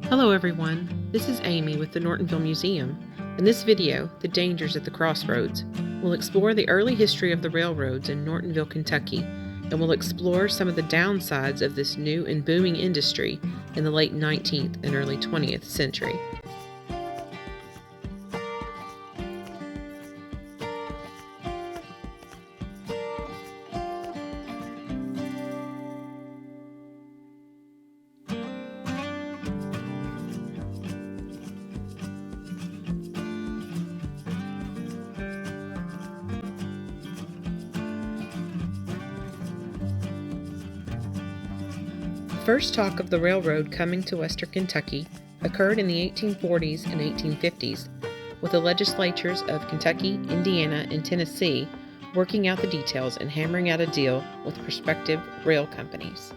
Hello everyone, this is Amy with the Nortonville Museum. In this video, The Dangers at the Crossroads, we'll explore the early history of the railroads in Nortonville, Kentucky, and we'll explore some of the downsides of this new and booming industry in the late 19th and early 20th century. The first talk of the railroad coming to western Kentucky occurred in the 1840s and 1850s, with the legislatures of Kentucky, Indiana, and Tennessee working out the details and hammering out a deal with prospective rail companies.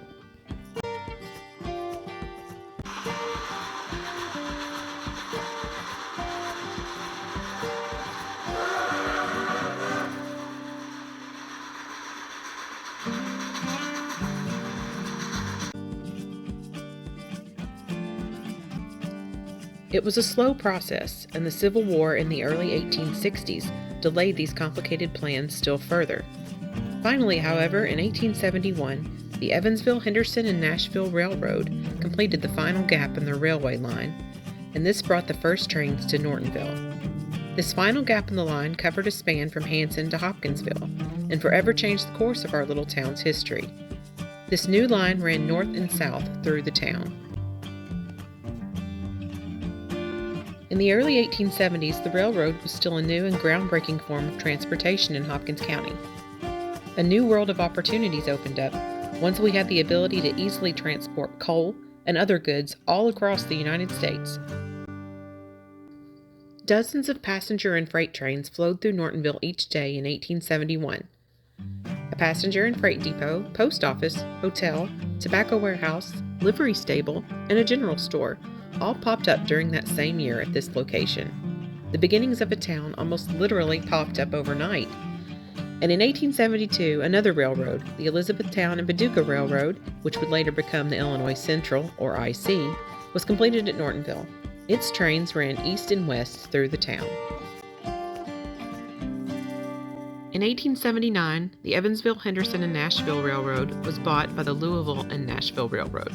It was a slow process, and the Civil War in the early 1860s delayed these complicated plans still further. Finally, however, in 1871, the Evansville, Henderson, and Nashville Railroad completed the final gap in their railway line, and this brought the first trains to Nortonville. This final gap in the line covered a span from Hanson to Hopkinsville, and forever changed the course of our little town's history. This new line ran north and south through the town. In the early 1870s, the railroad was still a new and groundbreaking form of transportation in Hopkins County. A new world of opportunities opened up once we had the ability to easily transport coal and other goods all across the United States. Dozens of passenger and freight trains flowed through Nortonville each day in 1871. A passenger and freight depot, post office, hotel, tobacco warehouse, livery stable, and a general store all popped up during that same year at this location. The beginnings of a town almost literally popped up overnight. And in 1872, another railroad, the Elizabethtown and Paducah Railroad, which would later become the Illinois Central, or IC, was completed at Nortonville. Its trains ran east and west through the town. In 1879, the Evansville, Henderson, and Nashville Railroad was bought by the Louisville and Nashville Railroad,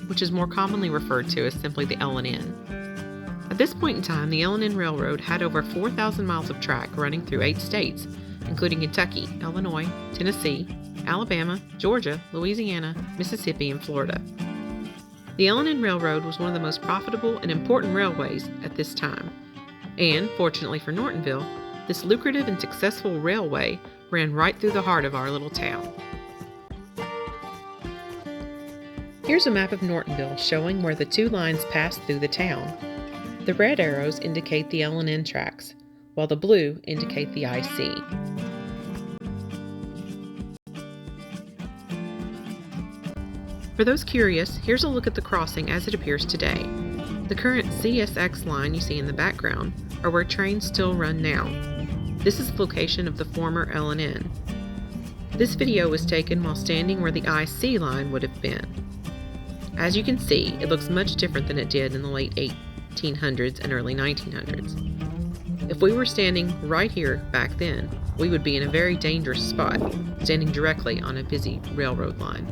which is more commonly referred to as simply the L&N. At this point in time, the L&N Railroad had over 4,000 miles of track running through 8 states, including Kentucky, Illinois, Tennessee, Alabama, Georgia, Louisiana, Mississippi, and Florida. The L&N Railroad was one of the most profitable and important railways at this time, and, fortunately for Nortonville, this lucrative and successful railway ran right through the heart of our little town. Here's a map of Nortonville showing where the two lines pass through the town. The red arrows indicate the L&N tracks, while the blue indicate the IC. For those curious, here's a look at the crossing as it appears today. The current CSX line you see in the background are where trains still run now. This is the location of the former L&N. This video was taken while standing where the IC line would have been. As you can see, it looks much different than it did in the late 1800s and early 1900s. If we were standing right here back then, we would be in a very dangerous spot, standing directly on a busy railroad line.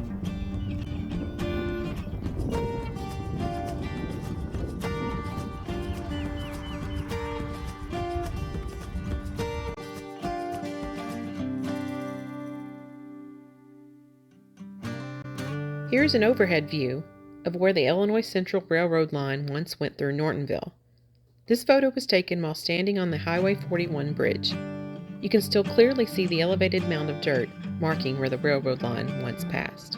Here's an overhead view of where the Illinois Central Railroad line once went through Nortonville. This photo was taken while standing on the Highway 41 bridge. You can still clearly see the elevated mound of dirt marking where the railroad line once passed.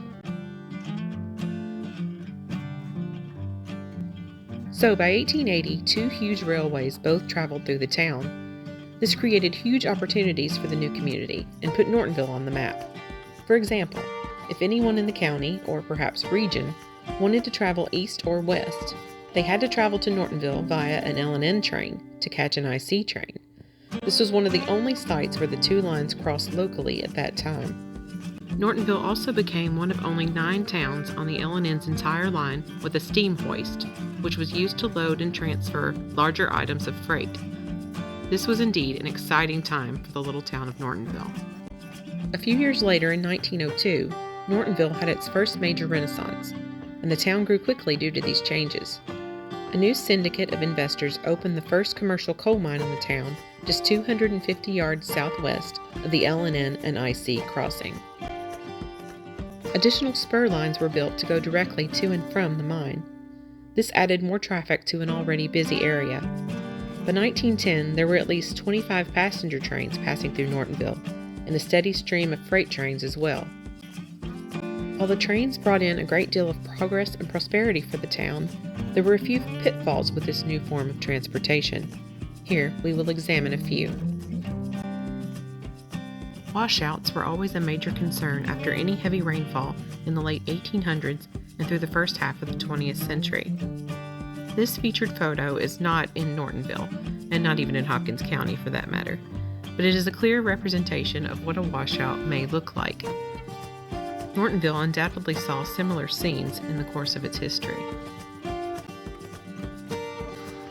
So by 1880, 2 huge railways both traveled through the town. This created huge opportunities for the new community and put Nortonville on the map. For example, if anyone in the county, or perhaps region, wanted to travel east or west, they had to travel to Nortonville via an L&N train to catch an IC train. This was one of the only sites where the two lines crossed locally at that time. Nortonville also became one of only 9 towns on the L&N's entire line with a steam hoist, which was used to load and transfer larger items of freight. This was indeed an exciting time for the little town of Nortonville. A few years later, in 1902, Nortonville had its first major renaissance, and the town grew quickly due to these changes. A new syndicate of investors opened the first commercial coal mine in the town, just 250 yards southwest of the L&N and IC crossing. Additional spur lines were built to go directly to and from the mine. This added more traffic to an already busy area. By 1910, there were at least 25 passenger trains passing through Nortonville, and a steady stream of freight trains as well. While the trains brought in a great deal of progress and prosperity for the town, there were a few pitfalls with this new form of transportation. Here, we will examine a few. Washouts were always a major concern after any heavy rainfall in the late 1800s and through the first half of the 20th century. This featured photo is not in Nortonville, and not even in Hopkins County for that matter, but it is a clear representation of what a washout may look like. Nortonville undoubtedly saw similar scenes in the course of its history.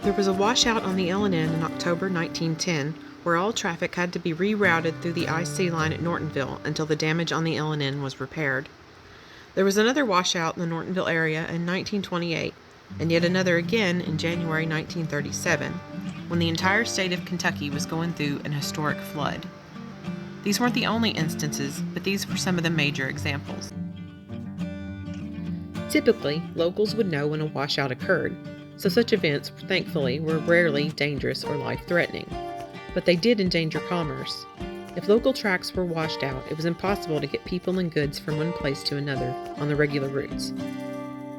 There was a washout on the L&N in October 1910 where all traffic had to be rerouted through the IC line at Nortonville until the damage on the L&N was repaired. There was another washout in the Nortonville area in 1928, and yet another again in January 1937, when the entire state of Kentucky was going through an historic flood. These weren't the only instances, but these were some of the major examples. Typically, locals would know when a washout occurred, so such events, thankfully, were rarely dangerous or life-threatening. But they did endanger commerce. If local tracks were washed out, it was impossible to get people and goods from one place to another on the regular routes.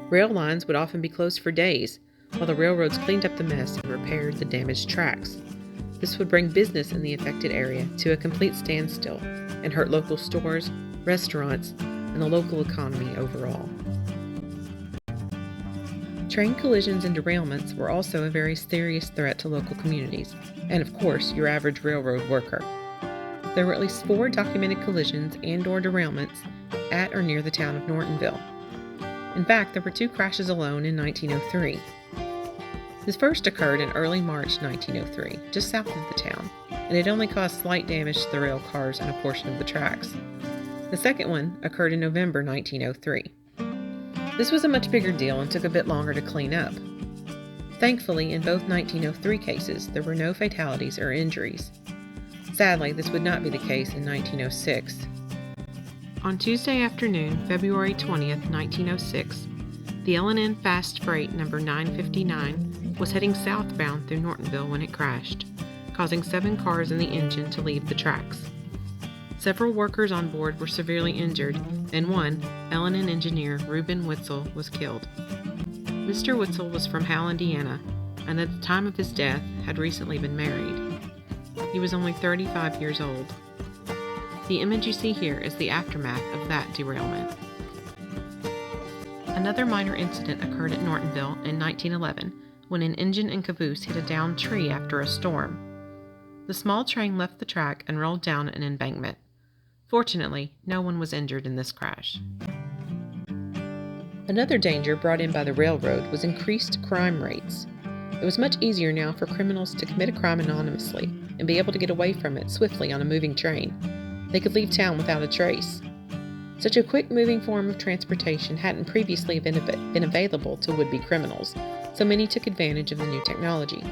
Rail lines would often be closed for days, while the railroads cleaned up the mess and repaired the damaged tracks. This would bring business in the affected area to a complete standstill and hurt local stores, restaurants, and the local economy overall. Train collisions and derailments were also a very serious threat to local communities, and of course, your average railroad worker. There were at least 4 documented collisions and/or derailments at or near the town of Nortonville. In fact, there were 2 crashes alone in 1903. This first occurred in early March 1903, just south of the town, and it only caused slight damage to the rail cars and a portion of the tracks. The second one occurred in November 1903. This was a much bigger deal and took a bit longer to clean up. Thankfully, in both 1903 cases, there were no fatalities or injuries. Sadly, this would not be the case in 1906. On Tuesday afternoon, February 20th, 1906, the L&N Fast Freight number 959 was heading southbound through Nortonville when it crashed, causing 7 cars in the engine to leave the tracks. Several workers on board were severely injured, and one, L&N engineer Reuben Witzel, was killed. Mr. Witzel was from Howell, Indiana, and at the time of his death had recently been married. He was only 35 years old. The image you see here is the aftermath of that derailment. Another minor incident occurred at Nortonville in 1911 when an engine and caboose hit a downed tree after a storm. The small train left the track and rolled down an embankment. Fortunately, no one was injured in this crash. Another danger brought in by the railroad was increased crime rates. It was much easier now for criminals to commit a crime anonymously and be able to get away from it swiftly on a moving train. They could leave town without a trace. Such a quick-moving form of transportation hadn't previously been available to would-be criminals, so many took advantage of the new technology.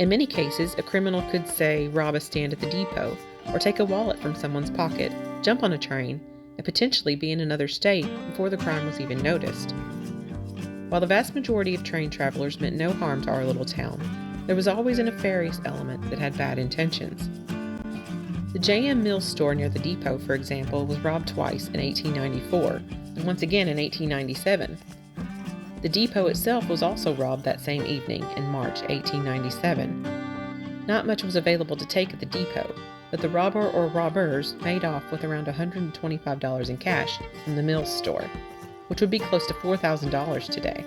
In many cases, a criminal could, say, rob a stand at the depot, or take a wallet from someone's pocket, jump on a train, and potentially be in another state before the crime was even noticed. While the vast majority of train travelers meant no harm to our little town, there was always a nefarious element that had bad intentions. The J.M. Mills store near the depot, for example, was robbed twice in 1894, and once again in 1897. The depot itself was also robbed that same evening in March 1897. Not much was available to take at the depot, but the robber or robbers made off with around $125 in cash from the Mills store, which would be close to $4,000 today.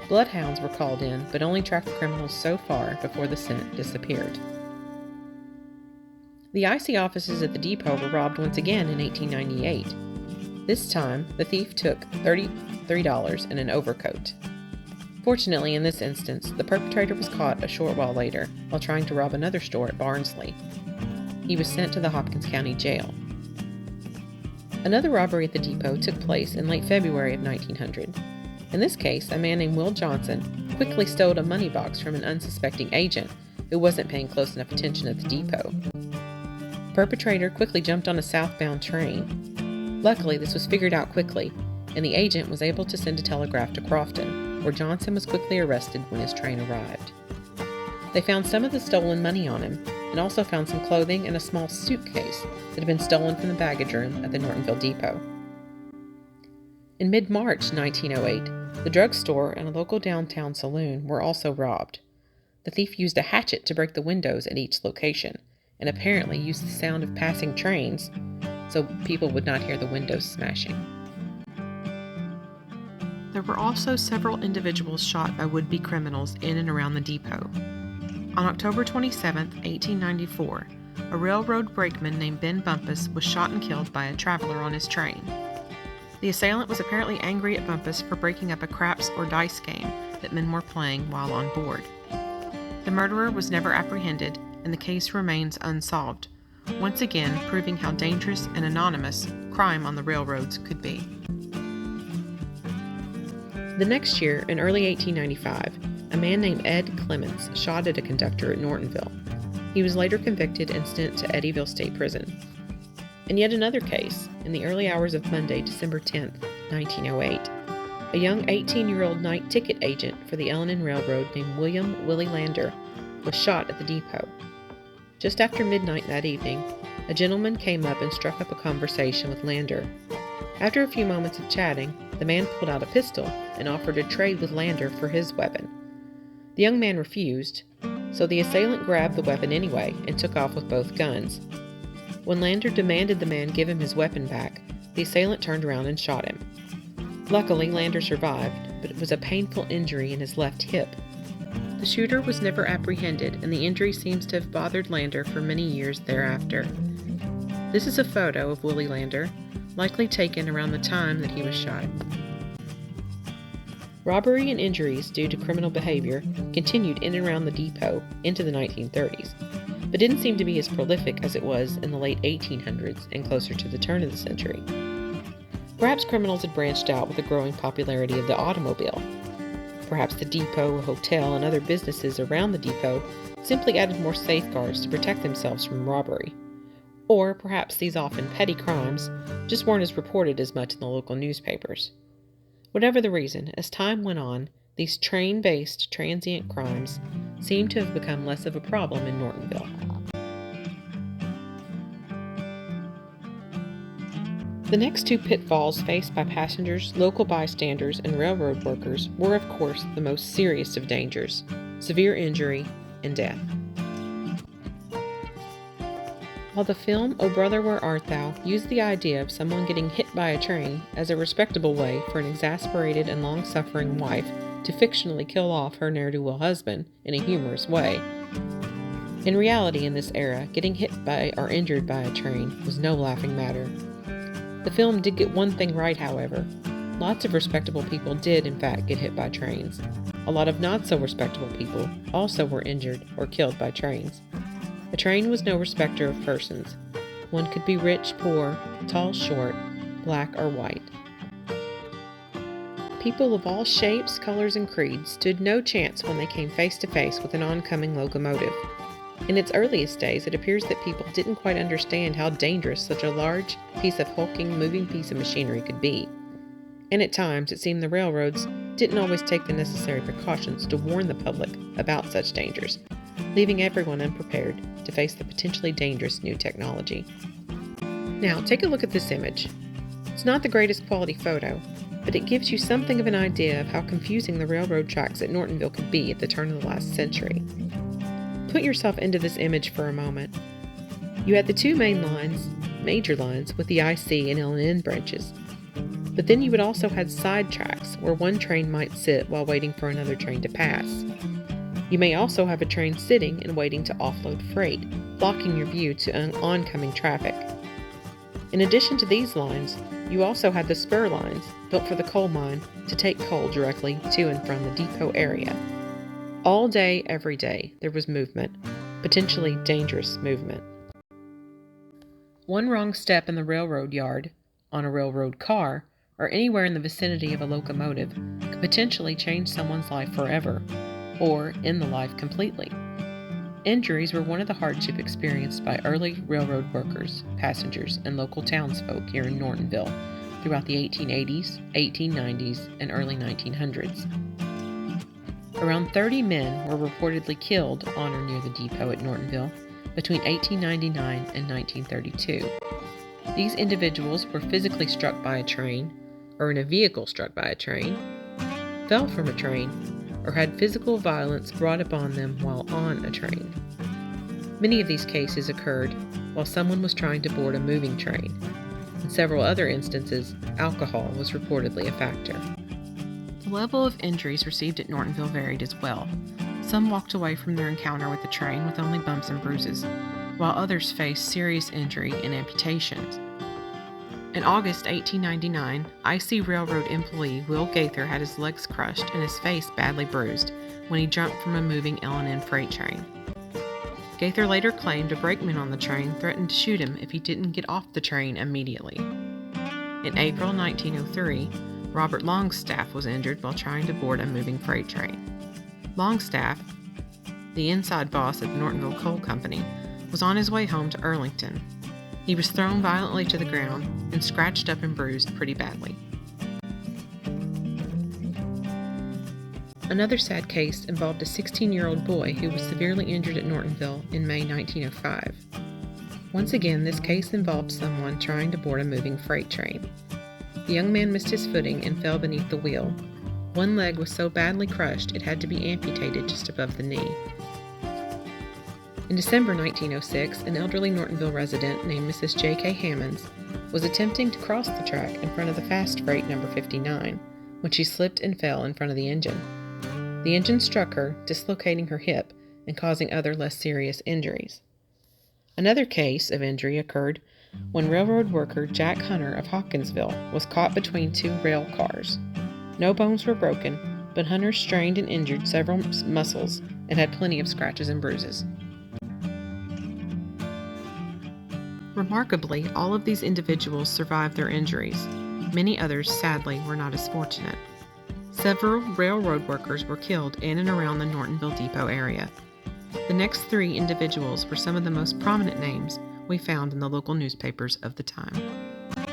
Bloodhounds were called in, but only tracked criminals so far before the scent disappeared. The IC offices at the depot were robbed once again in 1898. This time, the thief took $33 and an overcoat. Fortunately, in this instance, the perpetrator was caught a short while later while trying to rob another store at Barnsley. He was sent to the Hopkins County Jail. Another robbery at the depot took place in late February of 1900. In this case, a man named Will Johnson quickly stole a money box from an unsuspecting agent who wasn't paying close enough attention at the depot. The perpetrator quickly jumped on a southbound train. Luckily, this was figured out quickly, and the agent was able to send a telegraph to Crofton, where Johnson was quickly arrested when his train arrived. They found some of the stolen money on him, and also found some clothing and a small suitcase that had been stolen from the baggage room at the Nortonville depot. In mid-March 1908, the drugstore and a local downtown saloon were also robbed. The thief used a hatchet to break the windows at each location, and apparently used the sound of passing trains so people would not hear the windows smashing. There were also several individuals shot by would-be criminals in and around the depot. On October 27, 1894, a railroad brakeman named Ben Bumpus was shot and killed by a traveler on his train. The assailant was apparently angry at Bumpus for breaking up a craps or dice game that men were playing while on board. The murderer was never apprehended, and the case remains unsolved, once again proving how dangerous and anonymous crime on the railroads could be. The next year, in early 1895, a man named Ed Clements shot at a conductor at Nortonville. He was later convicted and sent to Eddyville State Prison. In yet another case, in the early hours of Monday, December 10, 1908, a young 18-year-old night ticket agent for the L&N Railroad named William Willie Lander was shot at the depot. Just after midnight that evening, a gentleman came up and struck up a conversation with Lander. After a few moments of chatting, the man pulled out a pistol and offered to trade with Lander for his weapon. The young man refused, so the assailant grabbed the weapon anyway and took off with both guns. When Lander demanded the man give him his weapon back, the assailant turned around and shot him. Luckily, Lander survived, but it was a painful injury in his left hip. The shooter was never apprehended, and the injury seems to have bothered Lander for many years thereafter. This is a photo of Willie Lander, likely taken around the time that he was shot. Robbery and injuries due to criminal behavior continued in and around the depot into the 1930s, but didn't seem to be as prolific as it was in the late 1800s and closer to the turn of the century. Perhaps criminals had branched out with the growing popularity of the automobile. Perhaps the depot, a hotel, and other businesses around the depot simply added more safeguards to protect themselves from robbery. Or perhaps these often petty crimes just weren't as reported as much in the local newspapers. Whatever the reason, as time went on, these train-based transient crimes seemed to have become less of a problem in Nortonville. The next two pitfalls faced by passengers, local bystanders, and railroad workers were, of course, the most serious of dangers: severe injury and death. While the film O Brother, Where Art Thou used the idea of someone getting hit by a train as a respectable way for an exasperated and long-suffering wife to fictionally kill off her ne'er-do-well husband in a humorous way, in reality in this era, getting hit by or injured by a train was no laughing matter. The film did get one thing right, however. Lots of respectable people did, in fact, get hit by trains. A lot of not-so-respectable people also were injured or killed by trains. A train was no respecter of persons. One could be rich, poor, tall, short, black, or white. People of all shapes, colors, and creeds stood no chance when they came face to face with an oncoming locomotive. In its earliest days, it appears that people didn't quite understand how dangerous such a large piece of hulking, moving piece of machinery could be. And at times, it seemed the railroads didn't always take the necessary precautions to warn the public about such dangers, leaving everyone unprepared to face the potentially dangerous new technology. Now, take a look at this image. It's not the greatest quality photo, but it gives you something of an idea of how confusing the railroad tracks at Nortonville could be at the turn of the last century. Put yourself into this image for a moment. You had the two main lines, major lines, with the IC and L&N branches. But then you would also have side tracks where one train might sit while waiting for another train to pass. You may also have a train sitting and waiting to offload freight, blocking your view to oncoming traffic. In addition to these lines, you also had the spur lines built for the coal mine to take coal directly to and from the depot area. All day, every day, there was movement, potentially dangerous movement. One wrong step in the railroad yard, on a railroad car, or anywhere in the vicinity of a locomotive could potentially change someone's life forever, or end the life completely. Injuries were one of the hardships experienced by early railroad workers, passengers, and local townsfolk here in Nortonville throughout the 1880s, 1890s, and early 1900s. Around 30 men were reportedly killed on or near the depot at Nortonville between 1899 and 1932. These individuals were physically struck by a train, or in a vehicle struck by a train, fell from a train, or had physical violence brought upon them while on a train. Many of these cases occurred while someone was trying to board a moving train. In several other instances, alcohol was reportedly a factor. The level of injuries received at Nortonville varied as well. Some walked away from their encounter with the train with only bumps and bruises, while others faced serious injury and amputations. In August 1899, IC Railroad employee Will Gaither had his legs crushed and his face badly bruised when he jumped from a moving L&N freight train. Gaither later claimed a brakeman on the train threatened to shoot him if he didn't get off the train immediately. In April 1903, Robert Longstaff was injured while trying to board a moving freight train. Longstaff, the inside boss at the Nortonville Coal Company, was on his way home to Arlington. He was thrown violently to the ground and scratched up and bruised pretty badly. Another sad case involved a 16-year-old boy who was severely injured at Nortonville in May 1905. Once again, this case involved someone trying to board a moving freight train. The young man missed his footing and fell beneath the wheel. One leg was so badly crushed it had to be amputated just above the knee. In December 1906, an elderly Nortonville resident named Mrs. J.K. Hammonds was attempting to cross the track in front of the fast freight number 59 when she slipped and fell in front of the engine. The engine struck her, dislocating her hip and causing other less serious injuries. Another case of injury occurred when railroad worker Jack Hunter of Hawkinsville was caught between two rail cars. No bones were broken, but Hunter strained and injured several muscles and had plenty of scratches and bruises. Remarkably, all of these individuals survived their injuries. Many others, sadly, were not as fortunate. Several railroad workers were killed in and around the Nortonville Depot area. The next three individuals were some of the most prominent names we found in the local newspapers of the time.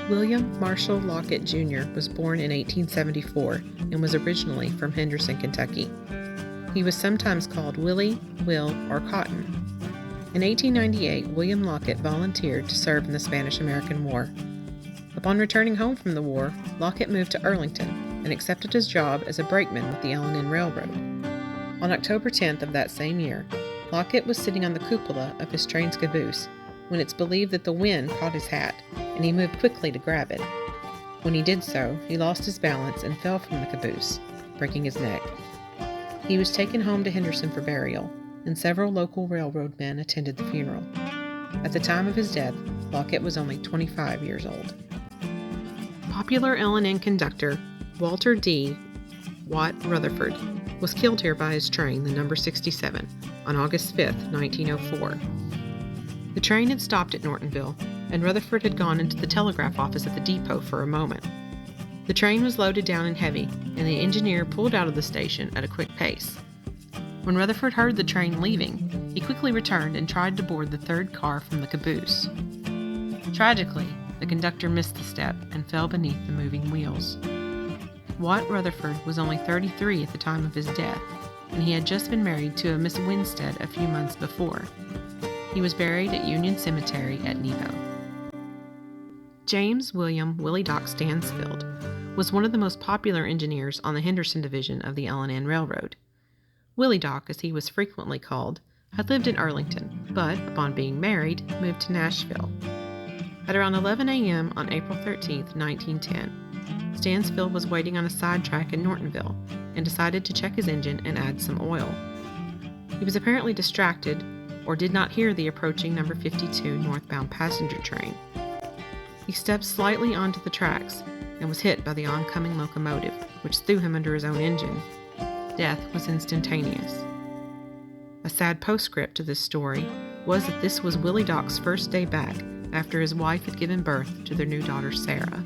William Marshall Lockett Jr. was born in 1874 and was originally from Henderson, Kentucky. He was sometimes called Willie, Will, or Cotton. In 1898, William Lockett volunteered to serve in the Spanish-American War. Upon returning home from the war, Lockett moved to Arlington and accepted his job as a brakeman with the L&N Railroad. On October 10th of that same year, Lockett was sitting on the cupola of his train's caboose when it's believed that the wind caught his hat, and he moved quickly to grab it. When he did so, he lost his balance and fell from the caboose, breaking his neck. He was taken home to Henderson for burial, and several local railroad men attended the funeral. At the time of his death, Lockett was only 25 years old. Popular L&N conductor Walter D. Watt Rutherford was killed here by his train, the number 67, on August 5, 1904. The train had stopped at Nortonville, and Rutherford had gone into the telegraph office at the depot for a moment. The train was loaded down and heavy, and the engineer pulled out of the station at a quick pace. When Rutherford heard the train leaving, he quickly returned and tried to board the third car from the caboose. Tragically, the conductor missed the step and fell beneath the moving wheels. Watt Rutherford was only 33 at the time of his death, and he had just been married to a Miss Winstead a few months before. He was buried at Union Cemetery at Nebo. James William Willie Dock Stansfield was one of the most popular engineers on the Henderson division of the L&N Railroad. Willie Dock, as he was frequently called, had lived in Arlington, but, upon being married, moved to Nashville. At around 11 a.m. on April 13, 1910, Stansfield was waiting on a sidetrack in Nortonville and decided to check his engine and add some oil. He was apparently distracted or did not hear the approaching number 52 northbound passenger train. He stepped slightly onto the tracks and was hit by the oncoming locomotive, which threw him under his own engine. Death was instantaneous. A sad postscript to this story was that this was Willie Doc's first day back after his wife had given birth to their new daughter, Sarah.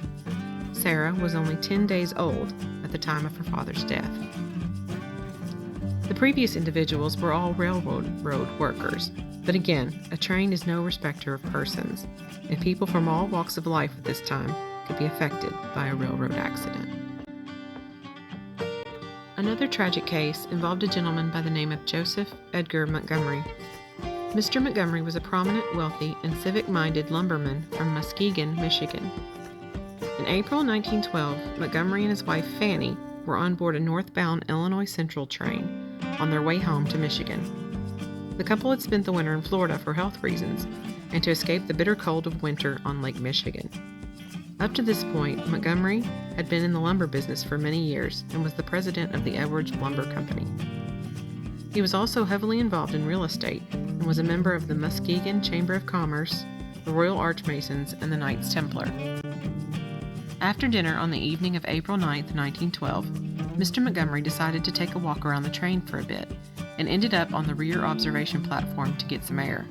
Sarah was only 10 days old at the time of her father's death. The previous individuals were all railroad workers, but again, a train is no respecter of persons, and people from all walks of life at this time could be affected by a railroad accident. Another tragic case involved a gentleman by the name of Joseph Edgar Montgomery. Mr. Montgomery was a prominent, wealthy, and civic-minded lumberman from Muskegon, Michigan. In April 1912, Montgomery and his wife Fanny were on board a northbound Illinois Central train on their way home to Michigan. The couple had spent the winter in Florida for health reasons and to escape the bitter cold of winter on Lake Michigan. Up to this point, Montgomery had been in the lumber business for many years and was the president of the Edwards Lumber Company. He was also heavily involved in real estate and was a member of the Muskegon Chamber of Commerce, the Royal Archmasons, and the Knights Templar. After dinner on the evening of April 9, 1912, Mr. Montgomery decided to take a walk around the train for a bit and ended up on the rear observation platform to get some air.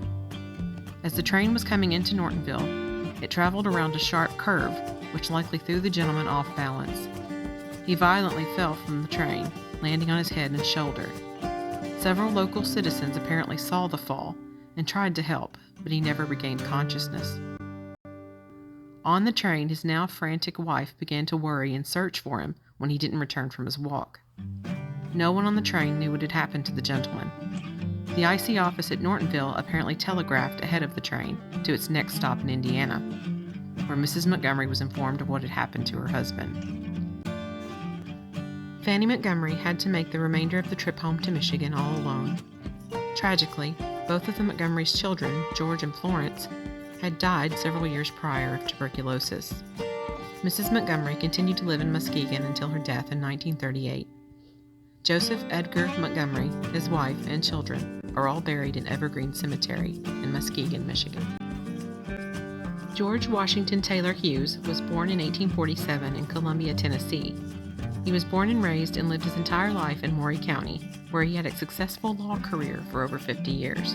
As the train was coming into Nortonville, it traveled around a sharp curve, which likely threw the gentleman off balance. He violently fell from the train, landing on his head and shoulder. Several local citizens apparently saw the fall and tried to help, but he never regained consciousness. On the train, his now frantic wife began to worry and search for him when he didn't return from his walk. No one on the train knew what had happened to the gentleman. The IC office at Nortonville apparently telegraphed ahead of the train to its next stop in Indiana, where Mrs. Montgomery was informed of what had happened to her husband. Fanny Montgomery had to make the remainder of the trip home to Michigan all alone. Tragically, both of the Montgomery's children, George and Florence, had died several years prior of tuberculosis. Mrs. Montgomery continued to live in Muskegon until her death in 1938. Joseph Edgar Montgomery, his wife, and children are all buried in Evergreen Cemetery in Muskegon, Michigan. George Washington Taylor Hughes was born in 1847 in Columbia, Tennessee. He was born and raised and lived his entire life in Maury County, where he had a successful law career for over 50 years.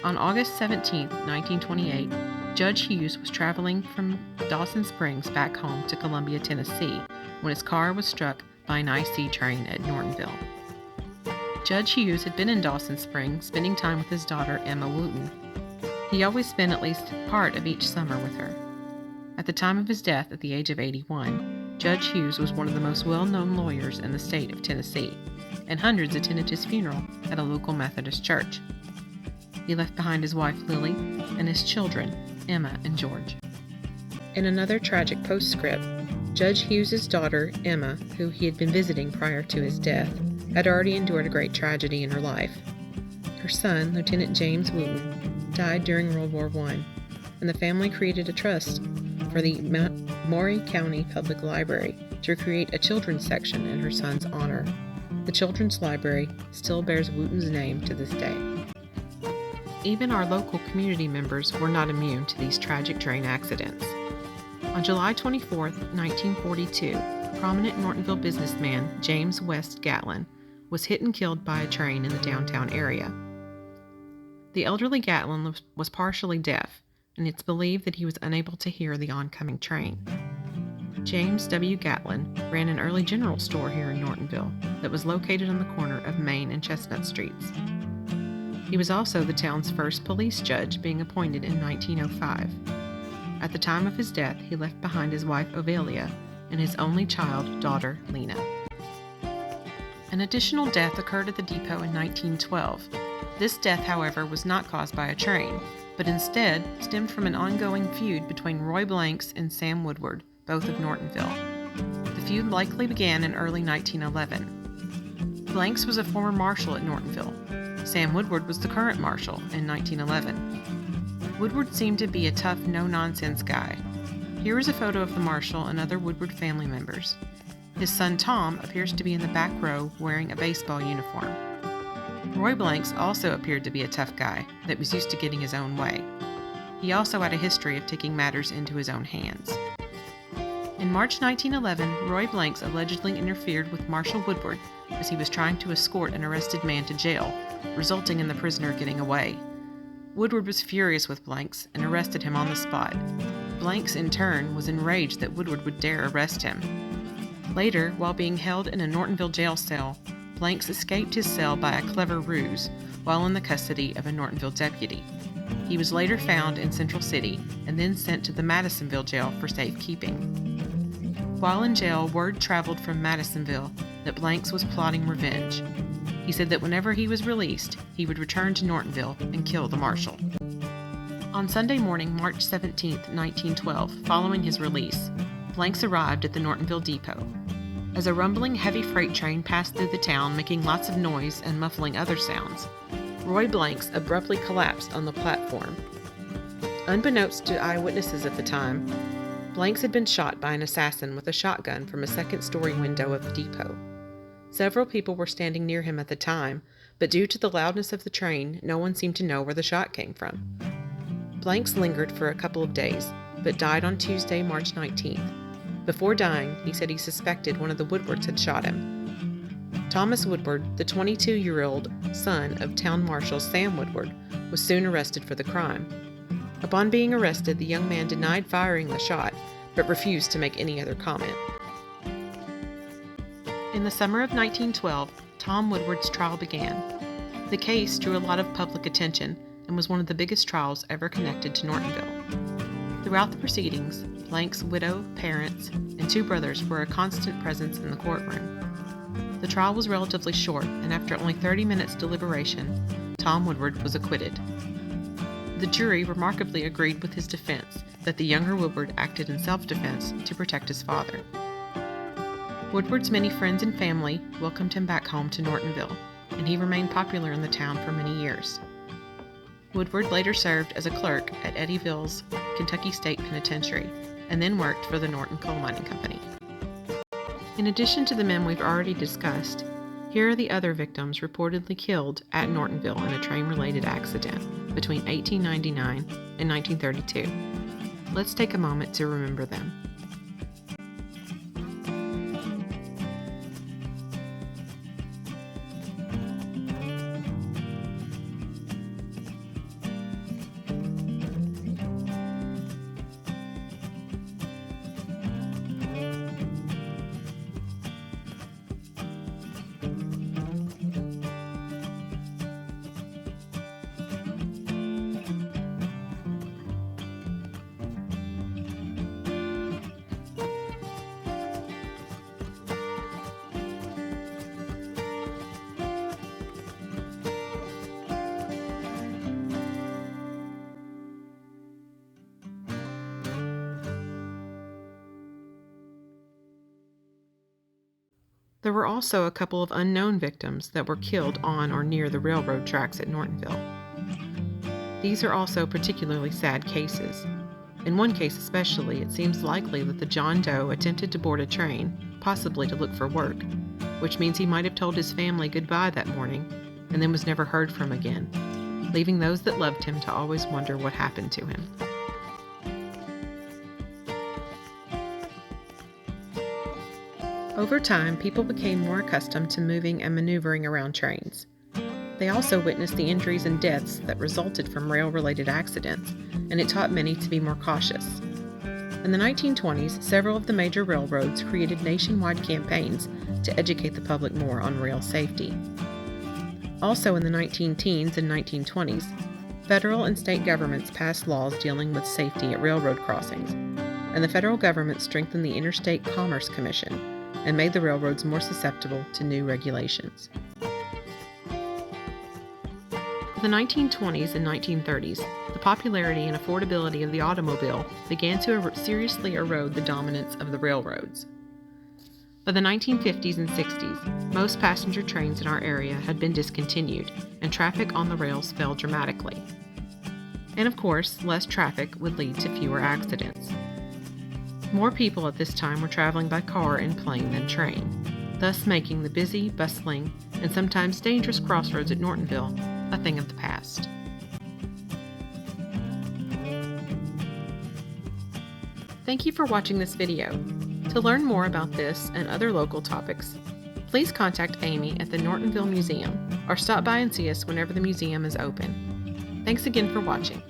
On August 17, 1928, Judge Hughes was traveling from Dawson Springs back home to Columbia, Tennessee, when his car was struck by an IC train at Nortonville. Judge Hughes had been in Dawson Springs, spending time with his daughter, Emma Wooten. He always spent at least part of each summer with her. At the time of his death, at the age of 81, Judge Hughes was one of the most well-known lawyers in the state of Tennessee, and hundreds attended his funeral at a local Methodist church. He left behind his wife, Lily, and his children, Emma and George. In another tragic postscript, Judge Hughes's daughter, Emma, who he had been visiting prior to his death, had already endured a great tragedy in her life. Her son, Lieutenant James Wooten, died during World War I, and the family created a trust for the Maury County Public Library to create a children's section in her son's honor. The children's library still bears Wooten's name to this day. Even our local community members were not immune to these tragic train accidents. On July 24, 1942, prominent Nortonville businessman James West Gatlin was hit and killed by a train in the downtown area. The elderly Gatlin was partially deaf, and it's believed that he was unable to hear the oncoming train. James W. Gatlin ran an early general store here in Nortonville that was located on the corner of Main and Chestnut Streets. He was also the town's first police judge, being appointed in 1905. At the time of his death, he left behind his wife Ovelia and his only child, daughter Lena. An additional death occurred at the depot in 1912. This death, however, was not caused by a train, but instead stemmed from an ongoing feud between Roy Blanks and Sam Woodward, both of Nortonville. The feud likely began in early 1911. Blanks was a former marshal at Nortonville. Sam Woodward was the current marshal in 1911. Woodward seemed to be a tough, no-nonsense guy. Here is a photo of the marshal and other Woodward family members. His son Tom appears to be in the back row wearing a baseball uniform. Roy Blanks also appeared to be a tough guy that was used to getting his own way. He also had a history of taking matters into his own hands. In March 1911, Roy Blanks allegedly interfered with Marshal Woodward as he was trying to escort an arrested man to jail, resulting in the prisoner getting away. Woodward was furious with Blanks and arrested him on the spot. Blanks, in turn, was enraged that Woodward would dare arrest him. Later, while being held in a Nortonville jail cell, Blanks escaped his cell by a clever ruse while in the custody of a Nortonville deputy. He was later found in Central City and then sent to the Madisonville jail for safekeeping. While in jail, word traveled from Madisonville that Blanks was plotting revenge. He said that whenever he was released, he would return to Nortonville and kill the marshal. On Sunday morning, March 17, 1912, following his release, Blanks arrived at the Nortonville depot. As a rumbling heavy freight train passed through the town, making lots of noise and muffling other sounds, Roy Blanks abruptly collapsed on the platform. Unbeknownst to eyewitnesses at the time, Blanks had been shot by an assassin with a shotgun from a second-story window of the depot. Several people were standing near him at the time, but due to the loudness of the train, no one seemed to know where the shot came from. Blanks lingered for a couple of days, but died on Tuesday, March 19th. Before dying, he said he suspected one of the Woodwards had shot him. Thomas Woodward, the 22-year-old son of Town Marshal Sam Woodward, was soon arrested for the crime. Upon being arrested, the young man denied firing the shot, but refused to make any other comment. In the summer of 1912, Tom Woodward's trial began. The case drew a lot of public attention and was one of the biggest trials ever connected to Nortonville. Throughout the proceedings, Blanks' widow, parents, and 2 brothers were a constant presence in the courtroom. The trial was relatively short, and after only 30 minutes deliberation, Tom Woodward was acquitted. The jury remarkably agreed with his defense that the younger Woodward acted in self-defense to protect his father. Woodward's many friends and family welcomed him back home to Nortonville, and he remained popular in the town for many years. Woodward later served as a clerk at Eddyville's Kentucky State Penitentiary, and then worked for the Norton Coal Mining Company. In addition to the men we've already discussed, here are the other victims reportedly killed at Nortonville in a train-related accident between 1899 and 1932. Let's take a moment to remember them. There were also a couple of unknown victims that were killed on or near the railroad tracks at Nortonville. These are also particularly sad cases. In one case especially, it seems likely that the John Doe attempted to board a train, possibly to look for work, which means he might have told his family goodbye that morning and then was never heard from again, leaving those that loved him to always wonder what happened to him. Over time, people became more accustomed to moving and maneuvering around trains. They also witnessed the injuries and deaths that resulted from rail-related accidents, and it taught many to be more cautious. In the 1920s, several of the major railroads created nationwide campaigns to educate the public more on rail safety. Also in the 19-teens and 1920s, federal and state governments passed laws dealing with safety at railroad crossings, and the federal government strengthened the Interstate Commerce Commission and made the railroads more susceptible to new regulations. In the 1920s and 1930s, the popularity and affordability of the automobile began to seriously erode the dominance of the railroads. By the 1950s and 60s, most passenger trains in our area had been discontinued, and traffic on the rails fell dramatically. And of course, less traffic would lead to fewer accidents. More people at this time were traveling by car and plane than train, thus making the busy, bustling, and sometimes dangerous crossroads at Nortonville a thing of the past. Thank you for watching this video. To learn more about this and other local topics, please contact Amy at the Nortonville Museum or stop by and see us whenever the museum is open. Thanks again for watching.